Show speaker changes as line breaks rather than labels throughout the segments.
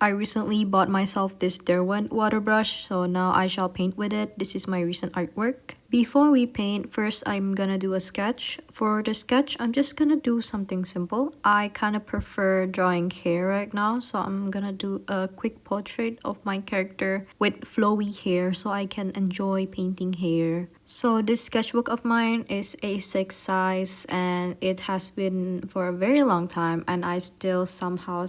I recently bought myself this Derwent water brush, so now I shall paint with it. This is my recent artwork. Before we paint, first I'm gonna do a sketch. For the sketch, I'm just gonna do something simple. I kind of prefer drawing hair right now, so I'm gonna do a quick portrait of my character with flowy hair so I can enjoy painting hair. So this sketchbook of mine is A6 size and it has been for a very long time, and I still somehow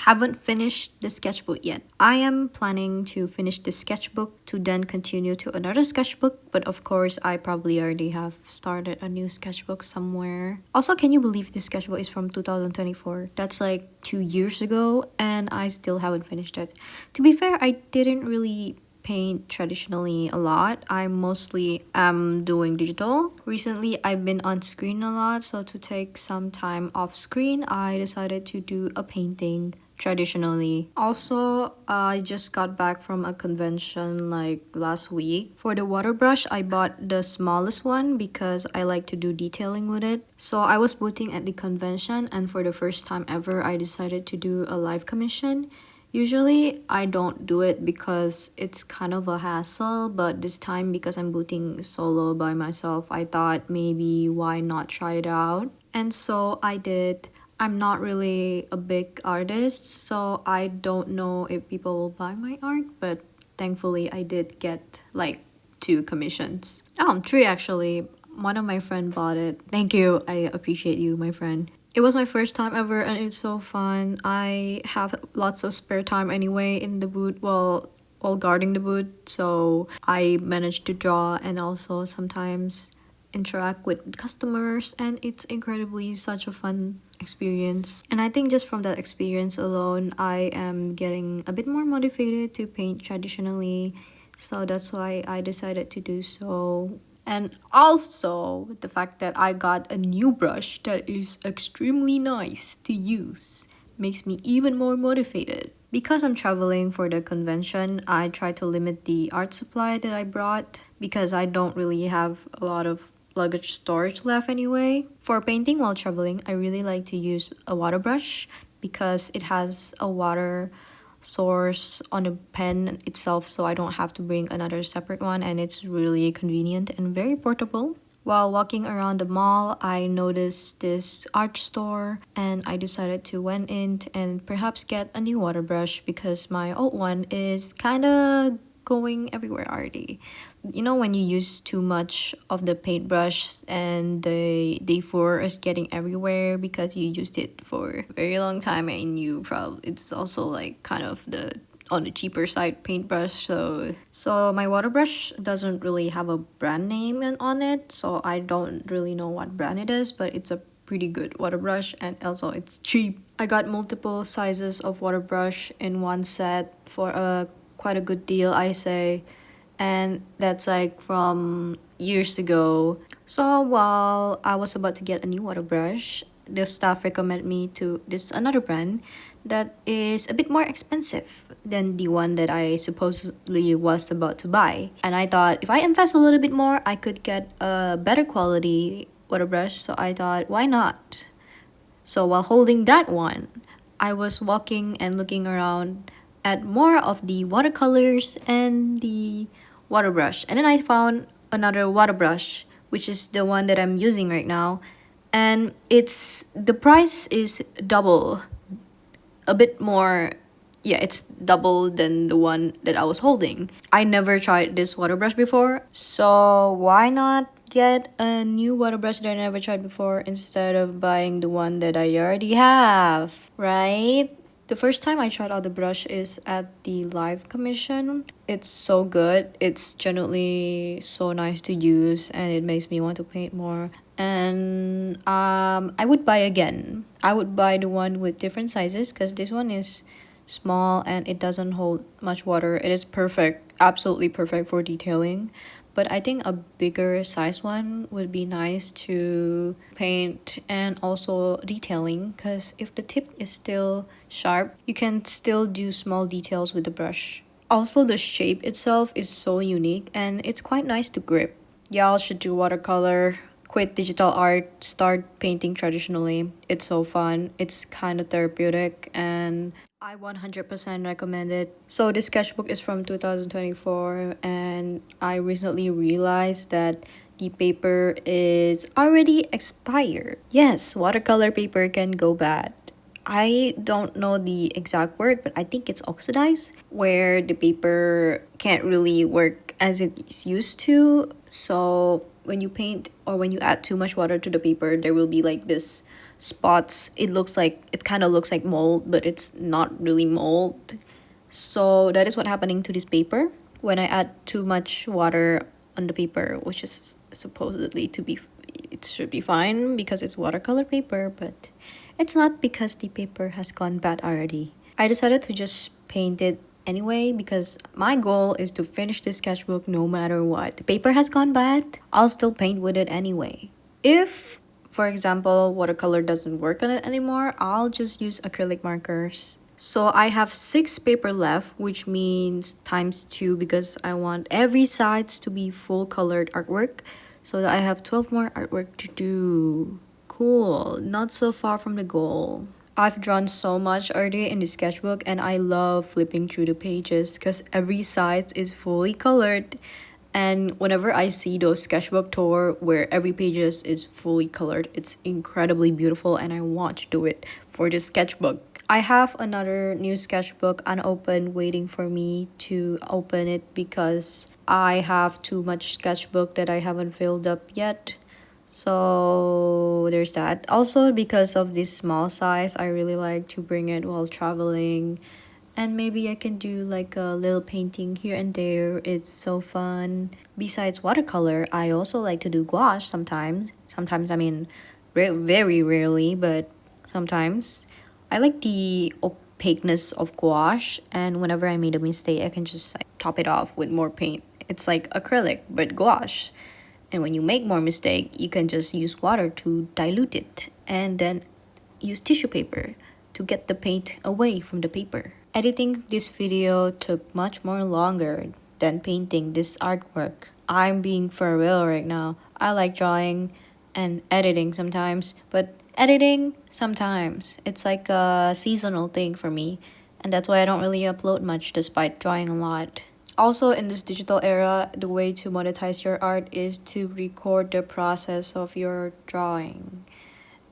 haven't finished the sketchbook yet. I am planning to finish the sketchbook to then continue to another sketchbook, but of course I probably already have started a new sketchbook somewhere. Also, can you believe this sketchbook is from 2024? That's like 2 years ago and I still haven't finished it. To be fair, I didn't really paint traditionally a lot. I mostly am doing digital. Recently, I've been on screen a lot, so to take some time off screen, I decided to do a painting traditionally. Also, I just got back from a convention like last week. For the water brush, I bought the smallest one because I like to do detailing with it. So I was booting at the convention, and for the first time ever, I decided to do a live commission. Usually, I don't do it because it's kind of a hassle, but this time because I'm booting solo by myself, I thought maybe why not try it out? And so I did. I'm not really a big artist, so I don't know if people will buy my art, but thankfully I did get like 2 commissions. 3 actually. One of my friend bought it. Thank you. I appreciate you, my friend. It was my first time ever and it's so fun. I have lots of spare time anyway in the booth while guarding the booth, so I managed to draw and also sometimes interact with customers, and it's incredibly such a fun experience. And I think just from that experience alone, I am getting a bit more motivated to paint traditionally, so that's why I decided to do so. And also the fact that I got a new brush that is extremely nice to use makes me even more motivated. Because I'm traveling for the convention, I try to limit the art supply that I brought because I don't really have a lot of luggage storage left anyway. For painting while traveling, I really like to use a water brush because it has a water source on the pen itself, so I don't have to bring another separate one, and it's really convenient and very portable. While walking around the mall, I noticed this art store and I decided to went in and perhaps get a new water brush because my old one is kind of going everywhere already. You know, when you use too much of the paintbrush and the fur is getting everywhere because you used it for a very long time, and you probably it's also like kind of the on the cheaper side paintbrush. So my water brush doesn't really have a brand name on it, so I don't really know what brand it is, but it's a pretty good water brush and also it's cheap. I got multiple sizes of water brush in one set for a quite a good deal, I say, and that's like from years ago. So while I was about to get a new water brush, the staff recommended me to this another brand that is a bit more expensive than the one that I supposedly was about to buy. And I thought if I invest a little bit more, I could get a better quality water brush. So I thought, why not? So while holding that one, I was walking and looking around at more of the watercolors and the water brush. And then I found another water brush, which is the one that I'm using right now. And it's the price is double, a bit more. Yeah, it's double than the one that I was holding. I never tried this water brush before, so why not get a new water brush that I never tried before instead of buying the one that I already have, right? The first time I tried out the brush is at the live commission. It's so good. It's genuinely so nice to use and it makes me want to paint more. And I would buy again. I would buy the one with different sizes because this one is small and it doesn't hold much water. It is perfect, absolutely perfect for detailing. But I think a bigger size one would be nice to paint and also detailing, because if the tip is still sharp, you can still do small details with the brush. Also, the shape itself is so unique and it's quite nice to grip. Y'all should do watercolor, quit digital art, start painting traditionally. It's so fun. It's kind of therapeutic, and I 100% recommend it. So this sketchbook is from 2024 and I recently realized that the paper is already expired. Yes, watercolor paper can go bad. I don't know the exact word, but I think it's oxidized, where the paper can't really work as it's used to. So when you paint or when you add too much water to the paper, there will be like this spots. It kind of looks like mold, but it's not really mold. So that is what happening to this paper when I add too much water on the paper, which is supposedly to be it should be fine because it's watercolor paper, but it's not because the paper has gone bad already. I decided to just paint it anyway because my goal is to finish this sketchbook no matter what. The paper has gone bad, I'll still paint with it anyway. If, for example, watercolor doesn't work on it anymore, I'll just use acrylic markers. So I have 6 paper left, which means times 2 because I want every sides to be full colored artwork. So that I have 12 more artwork to do. Cool, not so far from the goal. I've drawn so much already in the sketchbook and I love flipping through the pages because every side is fully colored. And whenever I see those sketchbook tour where every pages is fully colored, it's incredibly beautiful and I want to do it for the sketchbook. I have another new sketchbook unopened waiting for me to open it because I have too much sketchbook that I haven't filled up yet. So there's that. Also, because of this small size, I really like to bring it while traveling. And maybe I can do like a little painting here and there. It's so fun. Besides watercolor, I also like to do gouache sometimes. Sometimes, I mean, very rarely, but sometimes. I like the opaqueness of gouache, and whenever I made a mistake, I can just like top it off with more paint. It's like acrylic, but gouache. And when you make more mistake, you can just use water to dilute it and then use tissue paper to get the paint away from the paper. Editing this video took much more longer than painting this artwork. I'm being for real right now. I like drawing and editing sometimes, but editing sometimes. It's like a seasonal thing for me, and that's why I don't really upload much despite drawing a lot. Also, in this digital era, the way to monetize your art is to record the process of your drawing.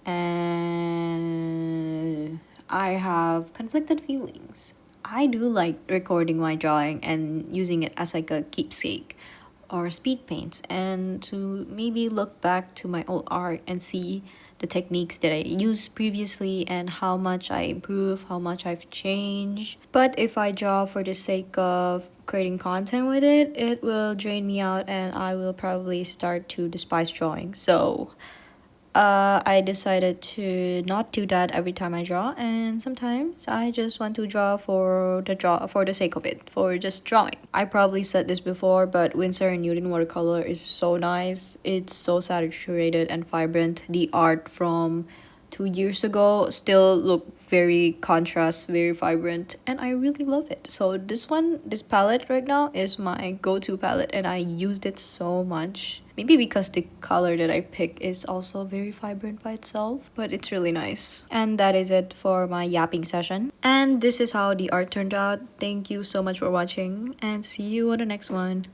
And I have conflicted feelings. I do like recording my drawing and using it as like a keepsake or speed paints and to maybe look back to my old art and see the techniques that I used previously and how much I improved, how much I've changed. But if I draw for the sake of creating content with it, it will drain me out and I will probably start to despise drawing. So I decided to not do that every time I draw, and sometimes I just want to draw for the sake of it, for just drawing. I probably said this before, but Winsor and Newton watercolor is so nice. It's so saturated and vibrant. The art from 2 years ago still look very contrast, very vibrant, and I really love it. So this palette right now is my go-to palette and I used it so much. Maybe because the color that I pick is also very vibrant by itself, but it's really nice. And that is it for my yapping session. And this is how the art turned out. Thank you so much for watching and see you on the next one.